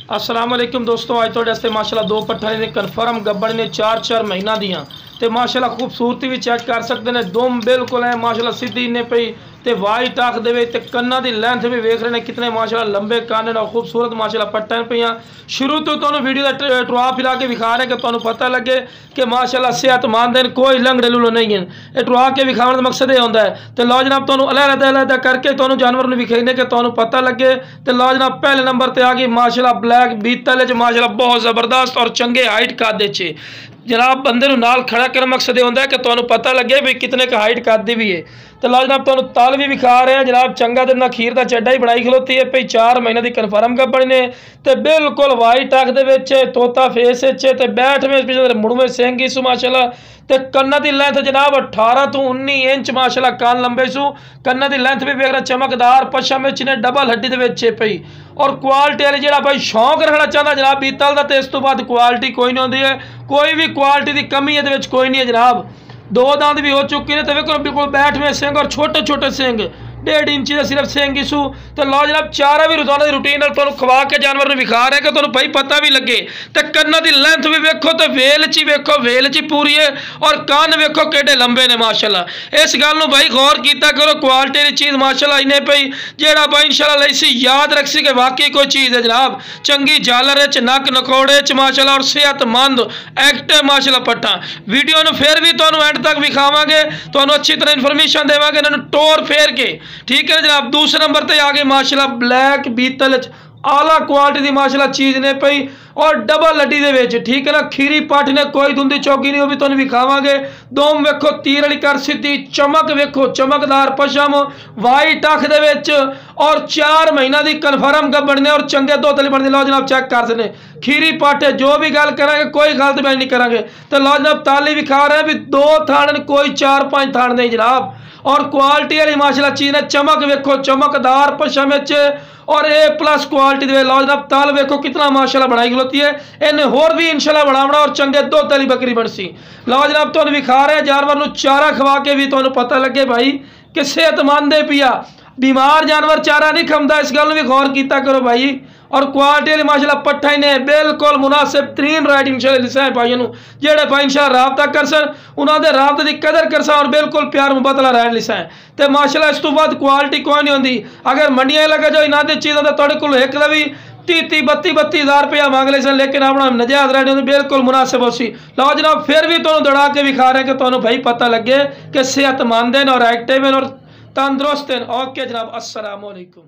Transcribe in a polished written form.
अस्सलाम वालेकुम दोस्तों, अज तुहाडे वास्ते माशाल्लाह दो पट्ठा ने कन्फर्म गब्बड़ ने 4-4 महीना दियां ते माशाल्लाह खूबसूरती भी चेक कर सकते हैं। दुम बिल्कुल है माशाल्लाह सीधी ने पई ते वाइट आख दे ते कन्ना दी लेंथ भी वेख रहे हैं कितने माशाल्लाह लंबे कान और खूबसूरत माशाल्लाह पट्टा पियां। शुरू तो तुहानूं वीडियो का टुआ फिरा के विखा रहे कि तुहानूं पता लगे कि माशाल्लाह सेहतमंद हैं, कोई लंगड़े लुलो नहीं हैं। ये टुआ के विखाने का मकसद ये होंदा है। तो लो जनाब तुहानूं अलग-अलग करके तुहानूं जानवर नूं विखाइने कि तुहानूं पता लगे। तो लो जनाब पहले नंबर पर आ गई माशाल्लाह ब्लैक बीतल माशाल्लाह बहुत ज़बरदस्त और चंगे हाइट कादे च जनाब बंदे नूं नाल खड़ा करने मकसद ये होंदा है कि तुहानूं पता लगे भी कितने का हाइट कादी भी है। तो लो जनाब तुहानूं तल भी विखा रहे हैं जनाब चंगा दिन खीर का चड्डा ही बनाई खलोती है पई 4 महीने की कन्फर्म गब्बड़ ने ते बिल्कुल वाइट अख दे विच तोता फेस ते बैठ में पिछले मुड़वे सिंह सु माशाल्लाह ते कन्ना की लेंथ जनाब 18 तो 19 इंच माशाल्लाह कान लंबे सू। कन्ना की लेंथ भी वेख रहा चमकदार पछम ने डबल हड्डी दे विच पई और क्वालिटी वाली जो भाई शौक रखना चाहता जनाब बीतल का तो इस तो बाद क्वालिटी कोई नहीं होती है, कोई भी क्वालिटी की कमी ये कोई नहीं है जनाब। 2 दांत भी हो चुके हैं तो वेखो बिल्कुल बैठ में सिंह और छोटे छोटे सिंह 1.5 इंची का सिर्फ सिंह इसू। तो लो जनाब चारा भी रोजाना की रूटीन खवा के जानवर में विखा रहे कि तुहानूं भाई पता भी लगे। तो कन्ना की लेंथ भी वेखो तो वेल च वेखो वेल च पूरी है और कान वेखो केडे लंबे ने माशाल्लाह। इस गल नूं भाई गौर किया करो क्वालिटी की चीज़ माशाल्लाह इन्हें पई जेड़ा भाई इंशाल्लाह लईसी याद रख सी कि वाकई कोई चीज़ है जनाब चंगी झालर नक नकोड़े च माशाल्लाह और सेहतमंद एक्टिव माशाल्लाह पट्ठा। वीडियो नूं फिर भी तुहानूं एंड तक विखावांगे, तुहानूं अच्छी तरह इन्फॉर्मेशन देवांगे इन्हां नूं टोर फेर के, ठीक है जनाब। दूसरे नंबर पर आ गए माशाल्लाह ब्लैक बीतल आला क्वालिटी की माशाल्लाह चीज़ ने पई और डबल लड्डी दे विच, ठीक है ना। खीरी पट ने कोई धुंधी चौकी नहीं, वो भी तुहानूं विखावांगे। दोम वेखो तीर वाली कर सीधी चमक वेखो चमकदार पछम वाइट अख दे विच और 4 महीना की कन्फर्म गब्बड़ ने और चंगे दोतले बनते। लो जनाब चेक कर सकते खीरी पट है, जो भी गल करांगे कोई गलत बयान नहीं करांगे। तो लो जनाब ताली विखा रहे हैं भी 2 थान कोई 4-5 थान नहीं जनाब और क्वालिटी वाली माशाल्लाह चीज़ ने चमक वेखो चमकदार पछम और A+ क्वालिटी दे। लो जनाब ताल वेखो कितना माशाल्लाह बनाई खलोती है, इन्हें होर भी इंशाल्लाह बनावना और चंगे दुध वाली बकरी बनसी। लो जनाब तुहानूं विखा रहे हैं जानवर नूं चारा खवा के भी तुहानूं पता लगे भाई कि सेहतमंद है पिया। बीमार जानवर चारा नहीं खांदा, इस गल भी गौर किया करो भाई। और क्वालिटी वाली माशाल्लाह पट्ठा ही ने बिल्कुल मुनासिब तरीन राइट इंशाल्लाह लिसा भाइयों नूं जेड़े भाई इंशाल्लाह राबता कर सन उन्होंने राबते की कदर कर सन और बिल्कुल प्यार मुहब्बत वाला राइट लिसा है। तो माशाल्लाह इस तो बाद क्वालिटी कोई नहीं होंदी। अगर मंडियां लगे जाओ इन्हों दी चीज़ों का तुहाडे कोल एक दा भी 30-32 हज़ार रुपया मांग ले सन, लेकिन अपना नजायज़ रेट बिल्कुल मुनासिब हो सी। लो जनाब फिर भी तुहानूं दौड़ा के विखा रहे हैं कि तुहानूं भाई पता लगे कि सेहतमंद हैं और एक्टिव हैं और तंदुरुस्त हैं। ओके जनाब, अस्सलाम वालेकुम।